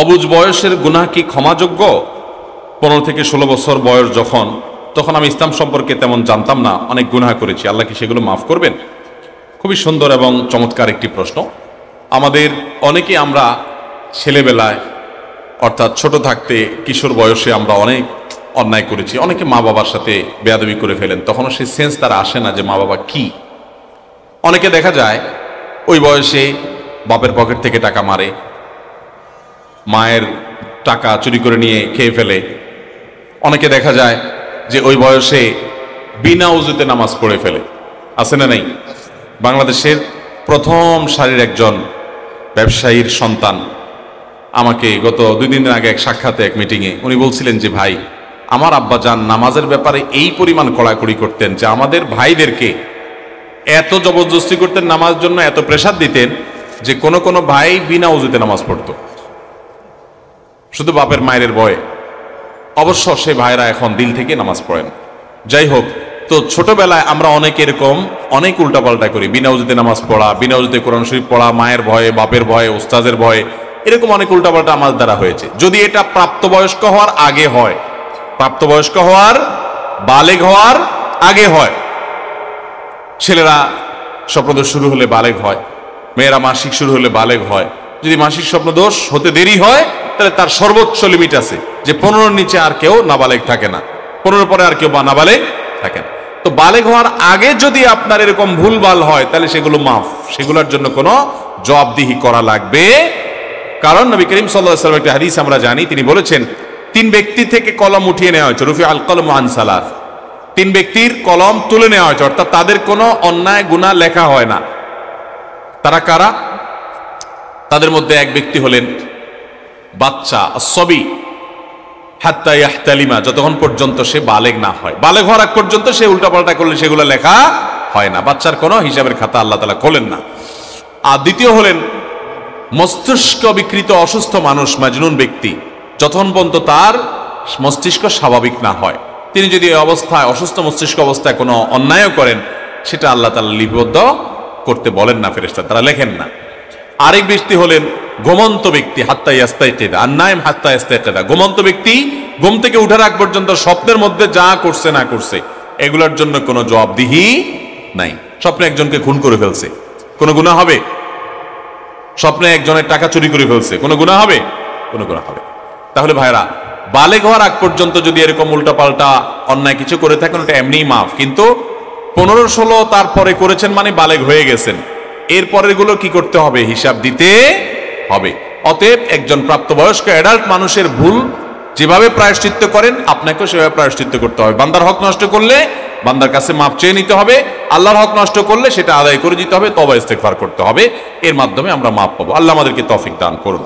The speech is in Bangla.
অবুঝ বয়সের গুনাহ কি ক্ষমাযোগ্য? 15 থেকে 16 বছর বয়স তখন আমি ইসলাম সম্পর্কে তেমন জানতাম না, অনেক গুনাহ করেছি, আল্লাহ কি সেগুলো মাফ করবেন? খুবই সুন্দর এবং চমৎকার একটি প্রশ্ন। আমাদের অনেকে আমরা ছেলেবেলায় অর্থাৎ ছোট থাকতে কিশোর বয়সে আমরা অনেক অন্যায় করেছি, অনেকে মা বাবার সাথে বেয়াদবি করে ফেলেন, তখনও সেই সেন্স তারা আসে না যে মা বাবা কি। অনেকে দেখা যায় ওই বয়সে বাপের পকেট থেকে টাকা মারে, মায়ের টাকা চুরি করে নিয়ে খেয়ে ফেলে। অনেকে দেখা যায় যে ওই বয়সে বিনা উজুতে নামাজ পড়ে ফেলে। আছে না নেই? বাংলাদেশের প্রথম সারির একজন ব্যবসায়ীর সন্তান আমাকে গত 2 দিন আগে এক সাক্ষাতে, এক মিটিংয়ে উনি বলছিলেন যে ভাই, আমার আব্বাজান নামাজের ব্যাপারে এই পরিমাণ কড়াকড়ি করতেন যে আমাদের ভাইদেরকে এত জবরদস্তি করতেন নামাজ জন্য, এত প্রেসার দিতেন যে কোনো ভাই বিনা উজুতে নামাজ পড়তো শুধু বাপের মায়ের ভয়ে। অবশ্য সে ভাইরা এখন দিল থেকে নামাজ পড়েন। যাই হোক, তো ছোটবেলায় আমরা অনেক এরকম অনেক উল্টাপাল্টা করি, বিনা উজুতে নামাজ পড়া, বিনা উজুতে কোরআন শরীফ পড়া, মায়ের ভয়ে, বাপের ভয়ে, উস্তাদের ভয়ে, এরকম অনেক উল্টাপাল্টা আমার দ্বারা হয়েছে। যদি এটা প্রাপ্তবয়স্ক হওয়ার আগে হয়, প্রাপ্তবয়স্ক হওয়ার, বালেগ হওয়ার আগে হয়, ছেলেরা স্বপ্নদোষ শুরু হলে বালেগ হয়, মেয়েরা মাসিক শুরু হলে বালেগ হয়। যদি মাসিক স্বপ্নদোষ হতে দেরি হয় তাহলে তার সর্বোচ্চ লিমিট আছে যে 15-র নিচে আর কেউ নাবালেগ থাকে না, 15-র পরে আর কেউ নাবালেগ থাকে না। তো বালেগ হওয়ার আগে যদি আপনার এরকম ভুলভাল হয় তাহলে সেগুলো মাফ, সেগুলোর জন্য কোনো জবাবদিহি করা লাগবে। কারণ নবী করিম সাল্লাল্লাহু আলাইহি ওয়াসাল্লাম একটা হাদিস আমরা জানি, তিনি বলেছেন 3 ব্যক্তি থেকে কলম উঠিয়ে নেওয়া হয়েছে, রুফি আল কলম আন সালাস, 3 ব্যক্তির কলম তুলে নেওয়া হয়েছে, অর্থাৎ তাদের কোনো অন্যায় গুনাহ লেখা হয় না। তারা কারা? তাদের মধ্যে এক ব্যক্তি হলেন বাচ্চা, সবি, হাত্তা ইয়াহতালিমা, যতক্ষণ পর্যন্ত সে বালেগ না হয়। বালেগ হওয়ার আগ পর্যন্ত সে উল্টাপাল্টা করলে সেগুলো লেখা হয় না, বাচ্চার কোনো হিসাবের খাতা আল্লাহ তাআলা খোলেন না। আর দ্বিতীয় হলেন মস্তিষ্ক বিকৃত অসুস্থ মানুষ, মাজনুন ব্যক্তি, যতক্ষণ পর্যন্ত তার মস্তিষ্ক স্বাভাবিক না হয়, তিনি যদি এই অবস্থায়, অসুস্থ মস্তিষ্ক অবস্থায় কোনো অন্যায় করেন, সেটা আল্লাহ তাআলা লিপিবদ্ধ করতে বলেন না, ফেরেশতা তারা লেখেন না। আরেক ব্যক্তি হলেন ঘুমন্ত ব্যক্তি, হাত্তা ইয়াস্তাইকিদা, আন-নাইম হাত্তা ইয়াস্তাইকিদা, ঘুমন্ত ব্যক্তি ঘুম থেকে উঠার আগ পর্যন্ত স্বপ্নের মধ্যে যা করছে না করছে এগুলোর জন্য কোনো জবাবদিহি নাই। স্বপ্নে একজনকে খুন করে ফেলছে, কোনো গুনাহ হবে? স্বপ্নে একজনের টাকা চুরি করে ফেলছে, কোনো গুনাহ হবে? কোনো গুনাহ হবে। তাহলে ভাইরা, বালেগ হওয়ার আগ পর্যন্ত যদি এরকম উল্টাপাল্টা অন্যায় কিছু করে থাকেন ওটা এমনিই মাফ, কিন্তু 15-16 তারপরে করেছেন মানে বালেগ হয়ে গেছেন, এরপরের গুলো কি করতে হবে? হিসাব দিতে হবে। অতএব একজন প্রাপ্তবয়স্ক অ্যাডাল্ট মানুষের ভুল যেভাবে প্রায়শ্চিত্ত করেন আপনাকেও সেভাবে প্রায়শ্চিত্ত করতে হবে। বান্দার হক নষ্ট করলে বান্দার কাছে মাপ চেয়ে নিতে হবে, আল্লাহর হক নষ্ট করলে সেটা আদায় করে দিতে হবে, তওবা ইস্তেগফার করতে হবে, এর মাধ্যমে আমরা মাপ পাবো। আল্লাহ আমাদেরকে তৌফিক দান করুন।